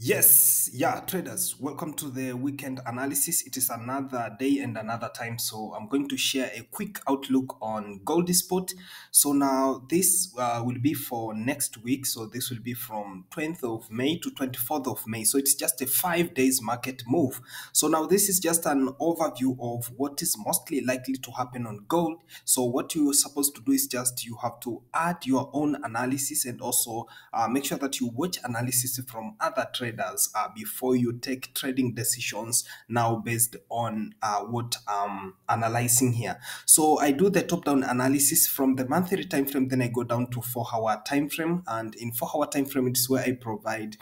Yes, yeah, traders, welcome to the weekend analysis. It is another day and another time, so I'm going to share a quick outlook on gold spot. So now this will be for next week. So this will be from 20th of May to 24th of May. So it's just a 5 days market move. So now this is just an overview of what is mostly likely to happen on gold. So what you're supposed to do is just you have to add your own analysis and also make sure that you watch analysis from other traders before you take trading decisions now based on what I'm analyzing here. So I do the top-down analysis from the monthly time frame, then I go down to 4-hour time frame, and in 4-hour time frame it is where I provide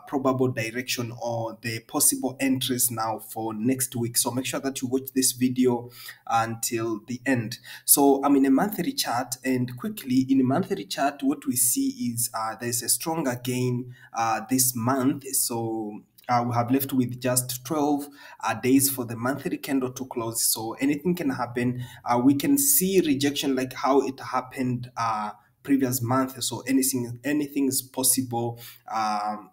probable direction or the possible entries now for next week. So make sure that you watch this video until the end. So I'm in a monthly chart, and quickly in a monthly chart what we see is there's a stronger gain this month. So we have left with just 12 days for the monthly candle to close. So anything can happen. We can see rejection like how it happened previous month. So anything is possible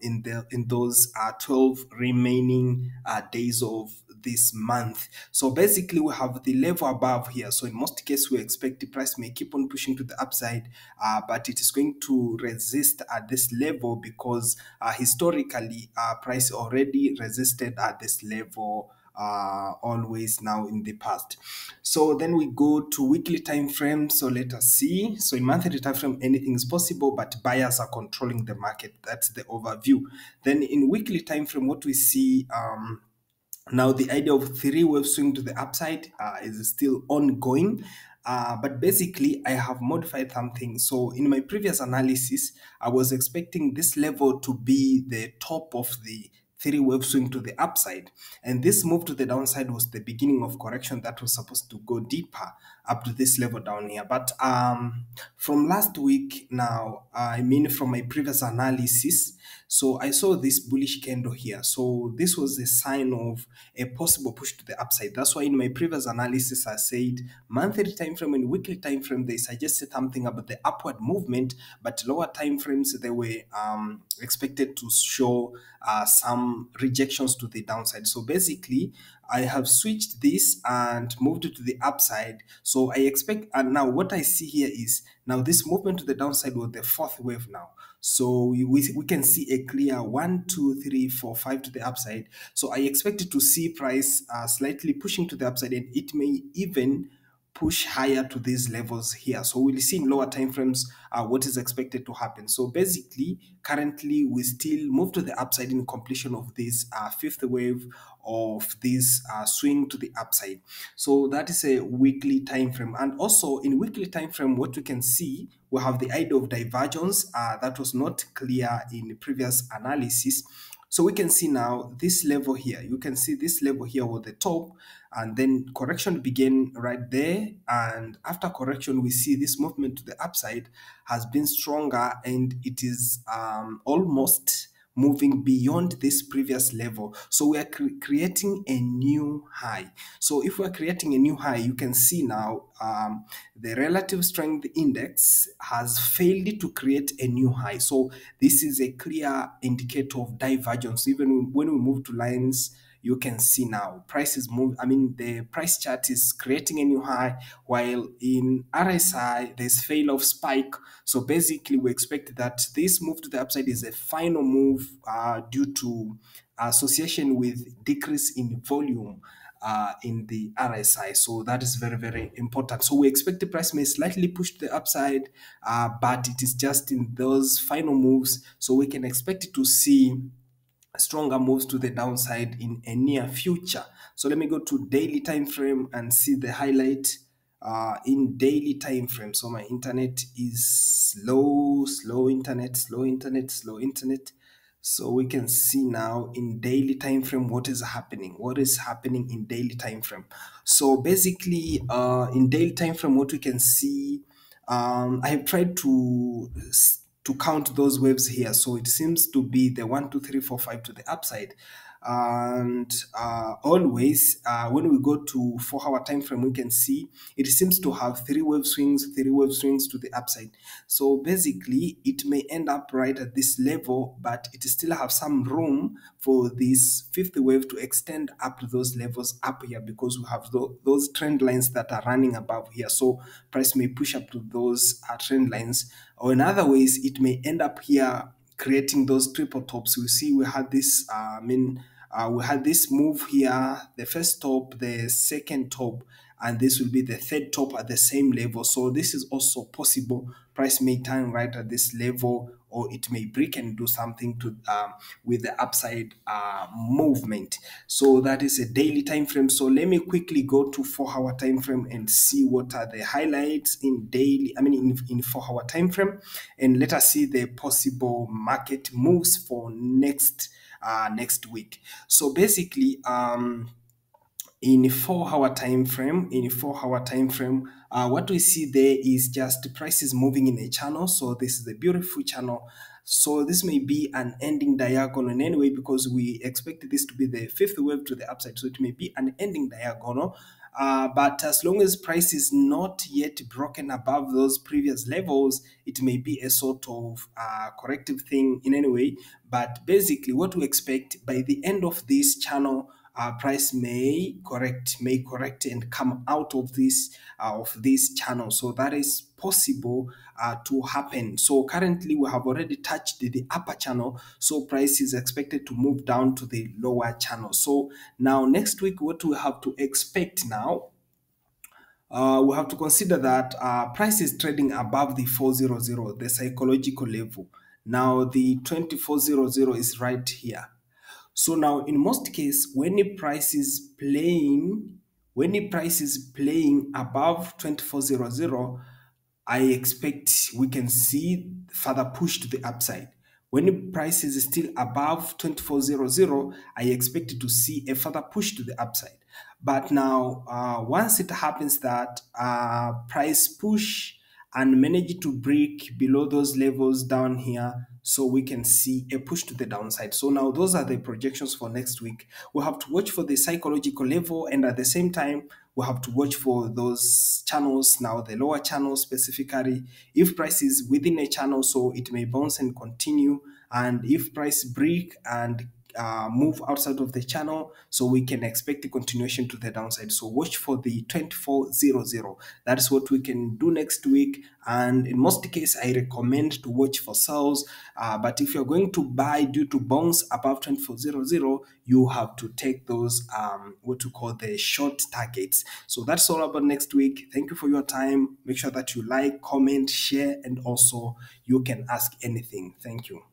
in those 12 remaining days of this month. So basically we have the level above here. So in most cases we expect the price may keep on pushing to the upside, but it is going to resist at this level because historically price already resisted at this level always now in the past. So then we go to weekly time frame. So let us see. So in monthly time frame anything is possible, but buyers are controlling the market. That's the overview. Then in weekly time frame what we see, now the idea of three-wave swing to the upside is still ongoing. But basically I have modified something. So in my previous analysis I was expecting this level to be the top of the three-wave swing to the upside, and this move to the downside was the beginning of correction that was supposed to go deeper up to this level down here. But from last week now, I mean from my previous analysis, so I saw this bullish candle here. So this was a sign of a possible push to the upside. That's why in my previous analysis I said monthly time frame and weekly time frame they suggested something about the upward movement, but lower time frames they were expected to show some rejections to the downside. So basically I have switched this and moved it to the upside. So I expect, and now what I see here is now this movement to the downside was the fourth wave now. So we can see a clear 1, 2, 3, 4, 5 to the upside. So I expected to see price slightly pushing to the upside, and it may even push higher to these levels here. So we'll see in lower time frames what is expected to happen. So basically currently we still move to the upside in completion of this fifth wave of this swing to the upside. So that is a weekly time frame. And also in weekly time frame what we can see, we have the idea of divergence that was not clear in the previous analysis. So we can see now this level here. You can see this level here was the top, and then correction began right there. And after correction, we see this movement to the upside has been stronger, and it is almost moving beyond this previous level. So we are creating a new high. So if we're creating a new high, you can see now the relative strength index has failed to create a new high. So this is a clear indicator of divergence. Even when we move to lines, you can see now prices move. I mean, the price chart is creating a new high, while in RSI there's fail of spike. So basically we expect that this move to the upside is a final move due to association with decrease in volume in the RSI. So that is very, very important. So we expect the price may slightly push to the upside, but it is just in those final moves. So we can expect to see stronger moves to the downside in a near future. So let me go to daily time frame and see the highlight in daily time frame. So my internet is slow internet. So we can see now in daily time frame what is happening in daily time frame. So basically in daily time frame what we can see, I have tried to count those waves here. So it seems to be the 1, 2, 3, 4, 5 to the upside. And always when we go to 4-hour time frame, we can see it seems to have three wave swings to the upside. So basically it may end up right at this level, but it still have some room for this fifth wave to extend up to those levels up here, because we have those trend lines that are running above here. So price may push up to those trend lines, or in other ways it may end up here creating those triple tops. We see we had this we had this move here, the first top, the second top, and this will be the third top at the same level. So this is also possible. Price may turn right at this level, or it may break and do something to with the upside movement. So that is a daily time frame. So let me quickly go to 4-hour time frame and see what are the highlights in daily, in 4-hour time frame, and let us see the possible market moves for next week. So basically in a 4-hour time frame, what we see there is just prices moving in a channel. So this is a beautiful channel. So this may be an ending diagonal in any way, because we expect this to be the fifth wave to the upside. So it may be an ending diagonal. But as long as price is not yet broken above those previous levels, it may be a sort of corrective thing in any way. But basically what we expect by the end of this channel, price may correct and come out of this channel. So that is possible to happen. So currently we have already touched the upper channel, so price is expected to move down to the lower channel. So now next week, what we have to expect now, we have to consider that price is trading above the 400, the psychological level. Now the 2400 is right here. So now in most cases, when the price is playing above 2400, I expect we can see further push to the upside. When the price is still above 2400, I expect to see a further push to the upside. But now, once it happens that price push and manage to break below those levels down here, so we can see a push to the downside. So now those are the projections for next week. We have to watch for the psychological level, and at the same time we have to watch for those channels. Now the lower channel specifically, if price is within a channel, so it may bounce and continue, and if price break and move outside of the channel, so we can expect the continuation to the downside. So watch for the 2400. That is what we can do next week, and in most cases I recommend to watch for sales, but if you're going to buy due to bounce above 2400, you have to take those what we call the short targets. So that's all about next week. Thank you for your time. Make sure that you like, comment, share, and also you can ask anything. Thank you.